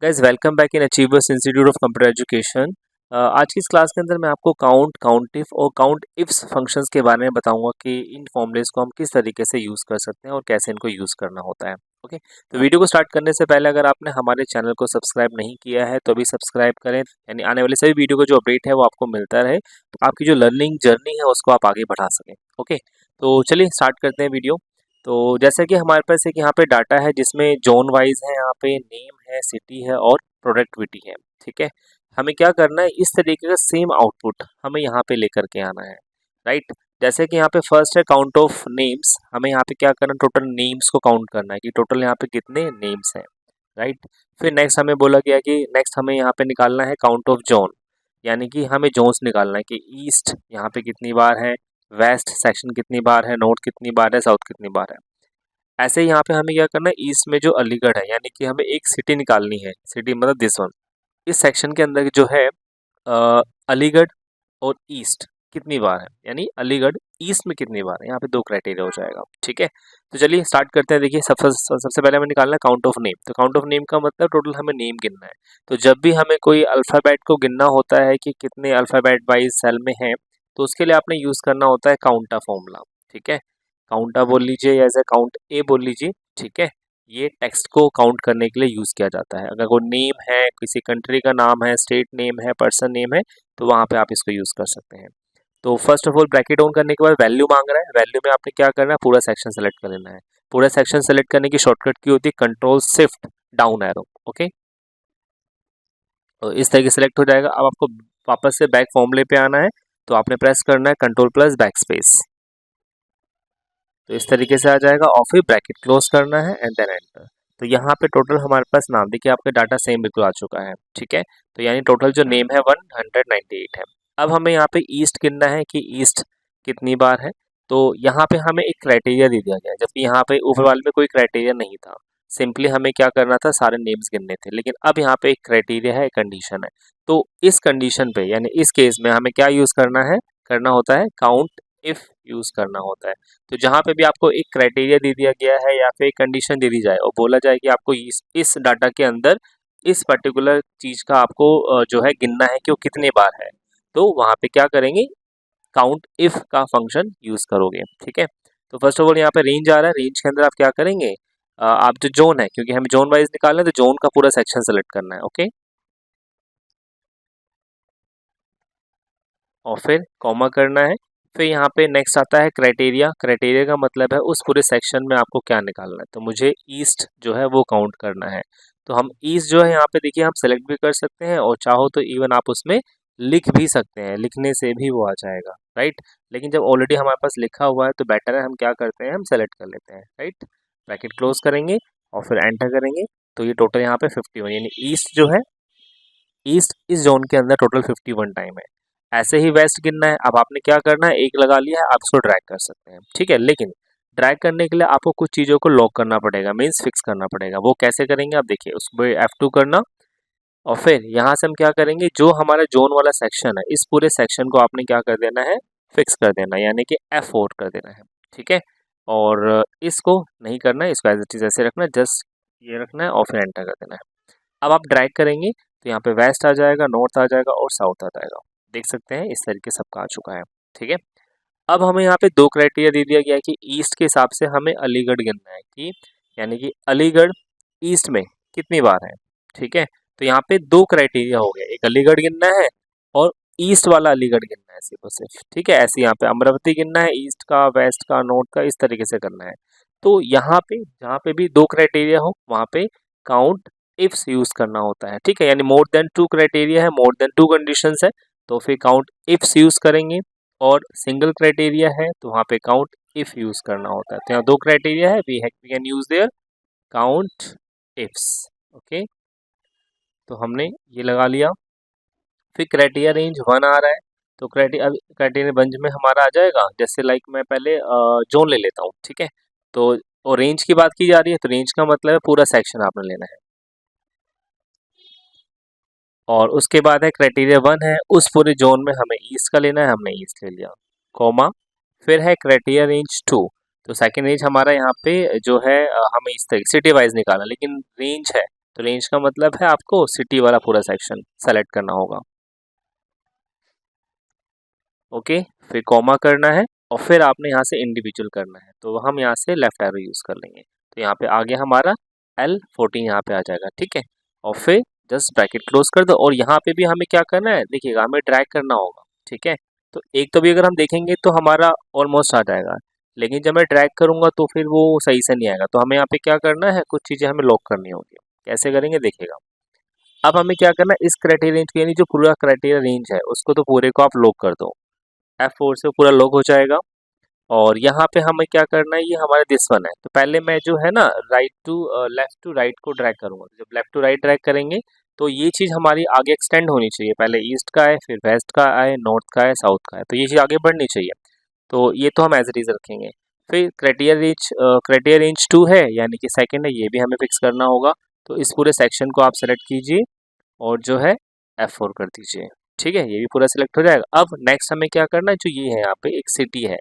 Guys welcome back in achievers institute of computer education. आज की इस क्लास के अंदर मैं आपको काउंट इफ और काउंट इफ्स फंक्शंस के बारे में बताऊंगा कि इन फॉर्मूलेस को हम किस तरीके से यूज़ कर सकते हैं और कैसे इनको यूज़ करना होता है। ओके, तो वीडियो को स्टार्ट करने से पहले अगर आपने हमारे चैनल को सब्सक्राइब नहीं किया है तो अभी सब्सक्राइब करें, यानी आने वाले सभी वीडियो का जो अपडेट है वो आपको मिलता रहे, तो आपकी जो लर्निंग जर्नी है उसको आप आगे बढ़ा सकें। ओके, तो चलिए स्टार्ट करते हैं वीडियो। तो जैसा कि हमारे पास एक यहाँ पे डाटा है जिसमें जोन वाइज है, यहाँ पे नेम है, सिटी है और प्रोडक्टिविटी है। ठीक है, हमें क्या करना है, इस तरीके का सेम आउटपुट हमें यहाँ पे लेकर के आना है। राइट, जैसे कि यहाँ पे फर्स्ट है काउंट ऑफ नेम्स, हमें यहाँ पे क्या करना है, टोटल नेम्स को काउंट करना है कि टोटल यहाँ पे कितने नेम्स हैं। राइट, फिर नेक्स्ट हमें बोला गया कि नेक्स्ट हमें यहाँ पे निकालना है काउंट ऑफ जोन, यानी कि हमें जोन्स निकालना है कि ईस्ट यहाँ पे कितनी बार है, वेस्ट सेक्शन कितनी बार है, नॉर्थ कितनी बार है, साउथ कितनी बार है। ऐसे ही यहाँ पे हमें क्या करना है, ईस्ट में जो अलीगढ़ है, यानी कि हमें एक सिटी निकालनी है, सिटी मतलब दिस वन। इस सेक्शन के अंदर जो है अलीगढ़ और ईस्ट कितनी बार है, यानी अलीगढ़ ईस्ट में कितनी बार है, यहाँ पे दो क्राइटेरिया हो जाएगा। ठीक है, तो चलिए स्टार्ट करते हैं। देखिए सबसे पहले हमें निकालना है काउंट ऑफ नेम। तो काउंट ऑफ नेम का मतलब टोटल हमें नेम गिनना है। तो जब भी हमें कोई अल्फ़ाबेट को गिनना होता है कि कितने अल्फ़ाबेट वाइज सेल में है, तो उसके लिए आपने यूज़ करना होता है काउंटा फॉर्मूला। ठीक है, काउंटा बोल लीजिए या एज ए काउंट ए बोल लीजिए। ठीक है, ये टेक्स्ट को काउंट करने के लिए यूज़ किया जाता है। अगर कोई नेम है, किसी कंट्री का नाम है, स्टेट नेम है, पर्सन नेम है, तो वहाँ पे आप इसको यूज़ कर सकते हैं। तो first of all bracket on करने के बाद वैल्यू मांग रहा है, वैल्यू में आपने क्या करना है, पूरा सेक्शन सेलेक्ट कर लेना है। पूरा सेक्शन सेलेक्ट करने की शॉर्टकट की होती है control shift down arrow. Okay, तो इस तरीके से सेलेक्ट हो जाएगा। अब आपको वापस से बैक फॉर्मूले पे आना है, तो आपने प्रेस करना है कंट्रोल प्लस बैक स्पेस, तो इस तरीके से आ जाएगा और फिर ब्रैकेट क्लोज करना है एंड देन एंटर। तो यहाँ पे टोटल हमारे पास नाम, देखिए आपका डाटा सेम बिल्कुल आ चुका है। ठीक है, तो यानी टोटल जो नेम है 198 है। अब हमें यहाँ पे ईस्ट गिनना है कि ईस्ट कितनी बार है। तो यहाँ पे हमें एक क्राइटेरिया दे दिया गया है, जबकि यहाँ पे ऊपर वाले में कोई क्राइटेरिया नहीं था। सिंपली हमें क्या करना था, सारे नेम्स गिनने थे, लेकिन अब यहाँ पे एक क्राइटेरिया है, एक कंडीशन है। तो इस कंडीशन पे यानी इस केस में हमें क्या यूज़ करना है, करना होता है काउंट इफ यूज़ करना होता है। तो जहाँ पे भी आपको एक क्राइटेरिया दे दिया गया है या फिर एक कंडीशन दे दी जाए और बोला जाए कि आपको इस डाटा के अंदर इस पर्टिकुलर चीज़ का आपको जो है गिनना है कि वो कितने बार है, तो वहाँ पे क्या करेंगे, काउंट इफ का फंक्शन यूज़ करोगे। ठीक है, तो फर्स्ट ऑफ ऑल यहाँ पे रेंज आ रहा है, रेंज के अंदर आप क्या करेंगे, आप जो जोन है, क्योंकि हमें जोन वाइज निकालना है, तो जोन का पूरा सेक्शन सेलेक्ट करना है। ओके, और फिर कॉमा करना है। फिर यहाँ पे नेक्स्ट आता है क्राइटेरिया। क्राइटेरिया का मतलब है उस पूरे सेक्शन में आपको क्या निकालना है, तो मुझे ईस्ट जो है वो काउंट करना है। तो हम ईस्ट जो है यहाँ पे देखिए हम सेलेक्ट भी कर सकते हैं और चाहो तो इवन आप उसमें लिख भी सकते हैं, लिखने से भी वो आ जाएगा। राइट, लेकिन जब ऑलरेडी हमारे पास लिखा हुआ है तो बेटर है हम क्या करते हैं, हम सेलेक्ट कर लेते हैं। राइट, ब्रैकेट क्लोज करेंगे और फिर एंटर करेंगे। तो ये टोटल यहाँ पे 51, यानी ईस्ट जो है, ईस्ट इस जोन के अंदर टोटल 51 टाइम है। ऐसे ही वेस्ट गिनना है। अब आपने क्या करना है, एक लगा लिया है, आप इसको ड्रैग कर सकते हैं। ठीक है, लेकिन ड्रैग करने के लिए आपको कुछ चीज़ों को लॉक करना पड़ेगा, मीन्स फिक्स करना पड़ेगा। वो कैसे करेंगे आप देखिए, उसको F2 करना और फिर यहाँ से हम क्या करेंगे, जो हमारा जोन वाला सेक्शन है, इस पूरे सेक्शन को आपने क्या कर देना है, फिक्स कर देना, यानी कि F4 कर देना है। ठीक है, और इसको नहीं करना है, इसको एज इट इज ऐसे रखना है, जस्ट ये रखना है और फिर एंटर कर देना है। अब आप ड्रैग करेंगे तो यहाँ पे वेस्ट आ जाएगा, नॉर्थ आ जाएगा और साउथ आ जाएगा। देख सकते हैं इस तरीके सबका आ चुका है। ठीक है, अब हमें यहाँ पे दो क्राइटेरिया दे दिया गया है कि ईस्ट के हिसाब से हमें अलीगढ़ गिनना है कि, यानी कि अलीगढ़ ईस्ट में कितनी बार है। ठीक है, तो यहाँ पे दो क्राइटेरिया हो गया, एक अलीगढ़ गिनना है और ईस्ट वाला अलीगढ़ गिनना है सिर्फ और सिर्फ। ठीक है, ऐसे यहाँ पे अमरावती गिनना है, ईस्ट का, वेस्ट का, नॉर्थ का, इस तरीके से करना है। तो यहाँ पे जहाँ पे भी दो क्राइटेरिया हो वहाँ पे काउंट इफ्स यूज करना होता है। ठीक है, यानी मोर देन टू क्राइटेरिया है, मोर देन टू कंडीशंस है, तो फिर काउंट इफ्स यूज करेंगे। और सिंगल क्राइटेरिया है तो वहाँ पे काउंट इफ यूज करना होता है। तो यहाँ दो क्राइटेरिया है, we can use their countifs. Okay, तो हमने ये लगा लिया। फिर क्राइटेरिया रेंज 1 आ रहा है, तो क्राइटेरिया रेंज में हमारा आ जाएगा, जैसे लाइक मैं पहले जोन ले लेता हूँ। ठीक है, तो और रेंज की बात की जा रही है, तो रेंज का मतलब है पूरा सेक्शन आपने लेना है। और उसके बाद है क्राइटेरिया 1 है, उस पूरे जोन में हमें ईस्ट का लेना है, हमने ईस्ट ले लिया, कॉमा। फिर है क्राइटेरिया रेंज 2, तो सेकेंड रेंज हमारा यहाँ पे जो है हमें इस तरीके सिटी वाइज निकालना, लेकिन रेंज है तो रेंज का मतलब है आपको सिटी वाला पूरा सेक्शन सेलेक्ट करना होगा। ओके, फिर कॉमा करना है और फिर आपने यहाँ से इंडिविजुअल करना है, तो हम यहाँ से लेफ्ट एरो यूज़ कर लेंगे। तो यहाँ पे आ गया हमारा L14 यहाँ पे आ जाएगा, ठीक है। और फिर जस्ट ब्रैकेट क्लोज कर दो और यहाँ पे भी हमें क्या करना है, देखिएगा हमें ड्रैग करना होगा, ठीक है। तो एक तो भी अगर हम देखेंगे तो हमारा ऑलमोस्ट आ जाएगा, लेकिन जब मैं ड्रैग करूँगा तो फिर वो सही से नहीं आएगा। तो हमें यहाँ पे क्या करना है, कुछ चीज़ें हमें लॉक करनी होगी। कैसे करेंगे देखिएगा। अब हमें क्या करना है, इस क्राइटेरिया रेंज को, यानी जो पूरा क्राइटेरिया रेंज है उसको तो पूरे को आप लॉक कर दो। F4 से पूरा लॉक हो जाएगा। और यहाँ पे हमें क्या करना है, ये हमारा दिस वन है, तो पहले मैं जो है ना लेफ्ट टू राइट को ड्रैग करूँगा। जब लेफ्ट टू राइट ड्रैग करेंगे तो ये चीज़ हमारी आगे एक्सटेंड होनी चाहिए, पहले ईस्ट का है, फिर वेस्ट का है, नॉर्थ का है, साउथ का है, तो ये चीज़ आगे बढ़नी चाहिए। तो ये तो हम एज इट इज रखेंगे। फिर क्राइटेरिया रेंज 2 है, यानी कि सेकंड है, ये भी हमें फिक्स करना होगा। तो इस पूरे सेक्शन को आप सेलेक्ट कीजिए और जो है F4 कर दीजिए, ठीक है, ये भी पूरा सिलेक्ट हो जाएगा। अब नेक्स्ट हमें क्या करना है, जो ये है यहाँ पे एक सिटी है,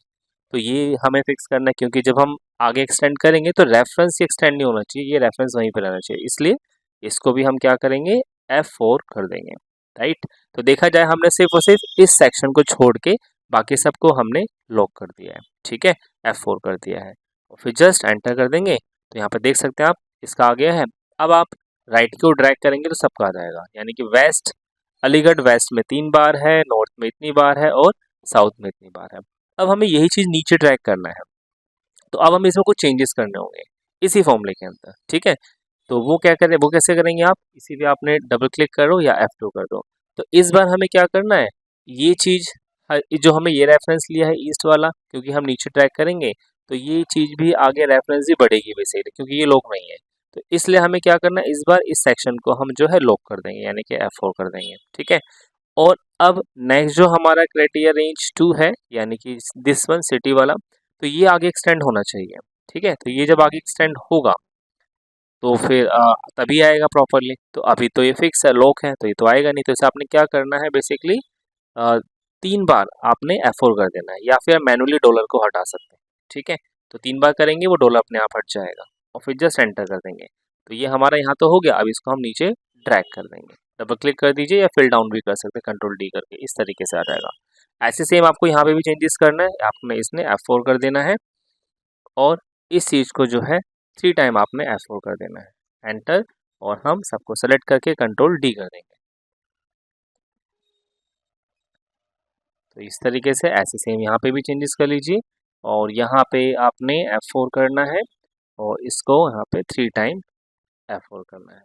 तो ये हमें फिक्स करना है, क्योंकि जब हम आगे एक्सटेंड करेंगे तो रेफरेंस ही एक्सटेंड नहीं होना चाहिए, ये रेफरेंस वहीं पर रहना चाहिए, इसलिए इसको भी हम क्या करेंगे, F4 कर देंगे, राइट। तो देखा जाए हमने सिर्फ और सिर्फ इस सेक्शन को छोड़ के बाकी सबको हमने लॉक कर दिया है, ठीक है, F4 कर दिया है और फिर जस्ट एंटर कर देंगे। तो यहाँ पर देख सकते हैं आप, इसका आ गया है। अब आप राइट को ड्रैग करेंगे तो सबका आ जाएगा, यानी कि वेस्ट, अलीगढ़ वेस्ट में 3 बार है, नॉर्थ में इतनी बार है और साउथ में इतनी बार है। अब हमें यही चीज़ नीचे ट्रैक करना है, तो अब हमें इसमें कुछ चेंजेस करने होंगे इसी फॉर्मूले के अंदर, ठीक है। तो वो क्या करें, वो कैसे करेंगे, आप इसी पे आपने डबल क्लिक करो या F2 कर दो। तो इस बार हमें क्या करना है, ये चीज़ जो हमें ये रेफरेंस लिया है ईस्ट वाला, क्योंकि हम नीचे ट्रैक करेंगे तो ये चीज़ भी आगे रेफरेंस भी बढ़ेगी बेसिकली, क्योंकि ये लॉक नहीं है। तो इसलिए हमें क्या करना है, इस बार इस सेक्शन को हम जो है लॉक कर देंगे, यानी कि F4 कर देंगे, ठीक है। और अब नेक्स्ट जो हमारा क्राइटेरिया रेंज 2 है, यानी कि दिस वन सिटी वाला, तो ये आगे एक्सटेंड होना चाहिए, ठीक है। तो ये जब आगे एक्सटेंड होगा तो फिर तभी आएगा प्रॉपरली। तो अभी तो ये फिक्स है, लॉक है, तो ये तो आएगा नहीं। तो इसे आपने क्या करना है बेसिकली, 3 बार आपने F4 कर देना है, या फिर मैनुअली डॉलर को हटा सकते हैं, ठीक है। तो 3 बार करेंगे वो डॉलर अपने आप हट जाएगा और फिर जस्ट एंटर कर देंगे। तो ये हमारा यहाँ तो हो गया। अब इसको हम नीचे ड्रैग कर देंगे, डबल क्लिक कर दीजिए या फिल डाउन भी कर सकते हैं, कंट्रोल D करके, इस तरीके से आ जाएगा। ऐसे सेम आपको यहाँ पे भी चेंजेस करना है, आपने इसने F4 कर देना है और इस चीज़ को जो है 3 टाइम आपने F4 कर देना है, एंटर, और हम सबको सेलेक्ट करके कंट्रोल D कर देंगे। तो इस तरीके से ऐसे सेम यहाँ पे भी चेंजेस कर लीजिए और यहाँ पे आपने F4 करना है और इसको यहाँ पे 3 टाइम F4 करना है,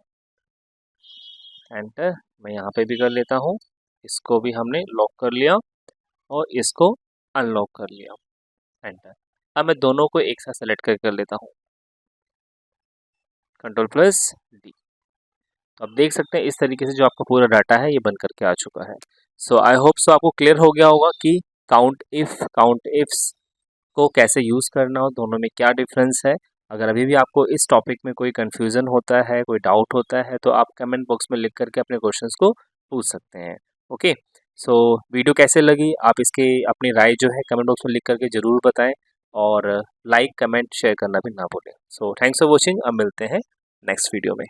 एंटर। मैं यहाँ पे भी कर लेता हूँ, इसको भी हमने लॉक कर लिया और इसको अनलॉक कर लिया, एंटर। अब मैं दोनों को एक साथ सेलेक्ट कर लेता हूँ, कंट्रोल+D। तो आप देख सकते हैं इस तरीके से जो आपका पूरा डाटा है ये बन करके आ चुका है। सो आई होप सो आपको क्लियर हो गया होगा कि काउंट इफ्स को कैसे यूज़ करना हो, दोनों में क्या डिफरेंस है। अगर अभी भी आपको इस टॉपिक में कोई कन्फ्यूज़न होता है, कोई डाउट होता है, तो आप कमेंट बॉक्स में लिख करके अपने क्वेश्चंस को पूछ सकते हैं। ओके, सो वीडियो कैसे लगी, आप इसके अपनी राय जो है कमेंट बॉक्स में लिख करके ज़रूर बताएं और लाइक कमेंट शेयर करना भी ना भूलें। सो थैंक्स फॉर वॉचिंग, अब मिलते हैं नेक्स्ट वीडियो में।